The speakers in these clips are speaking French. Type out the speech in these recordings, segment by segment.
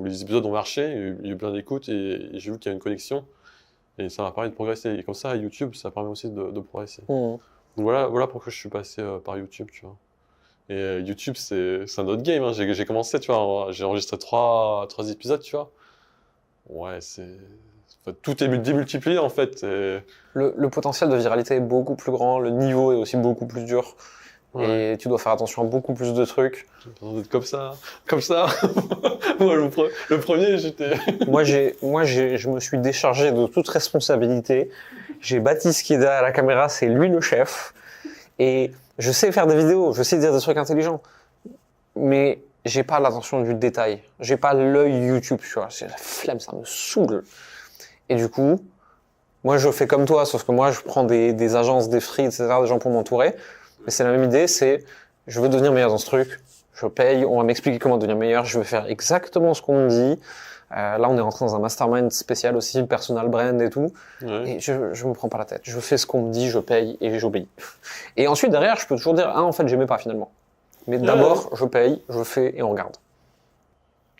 où les épisodes ont marché, il y a eu plein d'écoutes et j'ai vu qu'il y a une connexion et ça m'a permis de progresser. Et comme ça, YouTube, ça permet aussi de progresser. Donc voilà pourquoi je suis passé par YouTube, tu vois. Et YouTube, c'est un autre game, hein. J'ai commencé, tu vois, j'ai enregistré trois épisodes, tu vois. Ouais, enfin, tout est démultiplié en fait. Le potentiel de viralité est beaucoup plus grand, le niveau est aussi beaucoup plus dur. Ouais. Et tu dois faire attention à beaucoup plus de trucs. J'ai besoin d'être comme ça, comme ça. Moi, le premier, j'étais. Je me suis déchargé de toute responsabilité. J'ai Baptiste qui est derrière la caméra, c'est lui le chef. Et je sais faire des vidéos, je sais dire des trucs intelligents. Mais j'ai pas l'attention du détail. J'ai pas l'œil YouTube, tu vois. J'ai la flemme, ça me saoule. Et du coup, moi, je fais comme toi, sauf que moi, je prends des agences, des free, etc., des gens pour m'entourer. Mais c'est la même idée, c'est je veux devenir meilleur dans ce truc, je paye, on va m'expliquer comment devenir meilleur, je vais faire exactement ce qu'on me dit. Là, on est rentré dans un mastermind spécial aussi, personal brand et tout. Ouais. Et je me prends pas la tête. Je fais ce qu'on me dit, je paye et j'obéis. Et ensuite, derrière, je peux toujours dire, ah, en fait, j'aimais pas finalement. Mais d'abord, je paye, je fais et on regarde.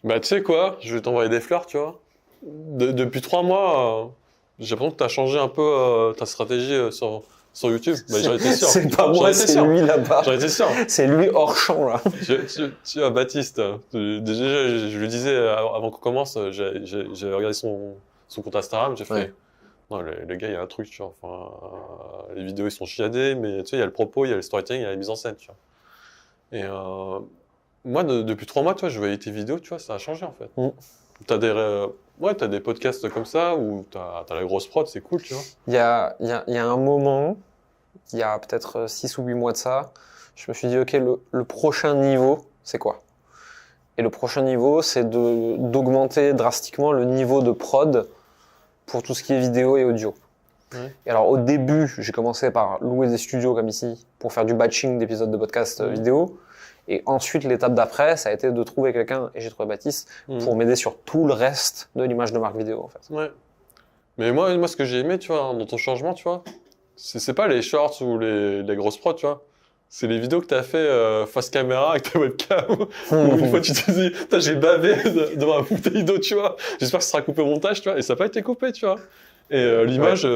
Bah, tu sais quoi, je vais t'envoyer des fleurs, tu vois. Depuis 3 mois, j'ai l'impression que tu as changé un peu ta stratégie sur YouTube. Bah, j'en étais sûr. C'est pas moi, c'est sûr. lui là-bas. J'en étais sûr. C'est lui hors champ, là. Tu vois, Baptiste, déjà, je lui disais avant qu'on commence, j'avais regardé son compte Instagram, j'ai fait, Ouais. non, le gars, il y a un truc, tu vois. Enfin, les vidéos, ils sont chiadées, mais tu sais, il y a le propos, il y a le storytelling, il y a la mise en scène, tu vois. Et moi, depuis 3 mois, tu vois, je voyais tes vidéos, tu vois, ça a changé, en fait. T'as des podcasts comme ça où t'as la grosse prod, c'est cool, tu vois. Il y a un moment, il y a peut-être 6 ou 8 mois de ça, je me suis dit, ok, le prochain niveau, c'est quoi? Et le prochain niveau, c'est d'augmenter drastiquement le niveau de prod pour tout ce qui est vidéo et audio. Ouais. Et alors, au début, j'ai commencé par louer des studios comme ici pour faire du batching d'épisodes de podcast vidéo. Et ensuite, l'étape d'après, ça a été de trouver quelqu'un, et j'ai trouvé Baptiste, pour m'aider sur tout le reste de l'image de marque vidéo, en fait. Ouais. Mais moi, ce que j'ai aimé, tu vois, dans ton changement, tu vois, c'est pas les shorts ou les grosses prods, tu vois. C'est les vidéos que t'as fait face caméra avec ta webcam. Où une fois, tu te dis, putain, j'ai bavé devant un bouteille d'eau, tu vois. J'espère que ça sera coupé au montage, tu vois. Et ça n'a pas été coupé, tu vois. Et l'image,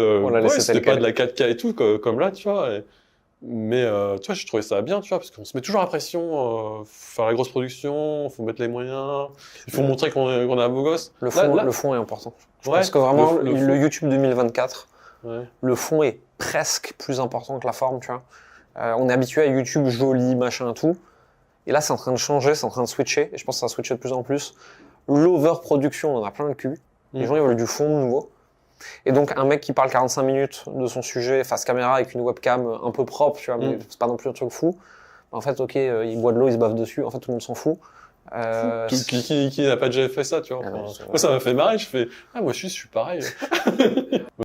c'était pas de la 4K et tout, comme là, tu vois. Mais tu vois, je trouvais ça bien, tu vois, parce qu'on se met toujours la pression, faut faire la grosse production, faut mettre les moyens, il faut montrer qu'on est un beau gosse. Le fond est important. Je Ouais, pense que vraiment, le le YouTube 2024, ouais. le fond est presque plus important que la forme, tu vois. On est habitué à YouTube joli, machin, tout. Et là, c'est en train de changer, c'est en train de switcher, et je pense que ça va switcher de plus en plus. L'overproduction, on en a plein le cul. Les gens, ils veulent du fond nouveau. Et donc, un mec qui parle 45 minutes de son sujet face caméra avec une webcam un peu propre, tu vois, mais c'est pas non plus un truc fou. En fait, ok, il boit de l'eau, il se bave dessus. En fait, tout le monde s'en fout. Qui n'a pas déjà fait ça, tu vois. Moi, ça m'a fait marrer. Je fais, ah, moi, je suis pareil.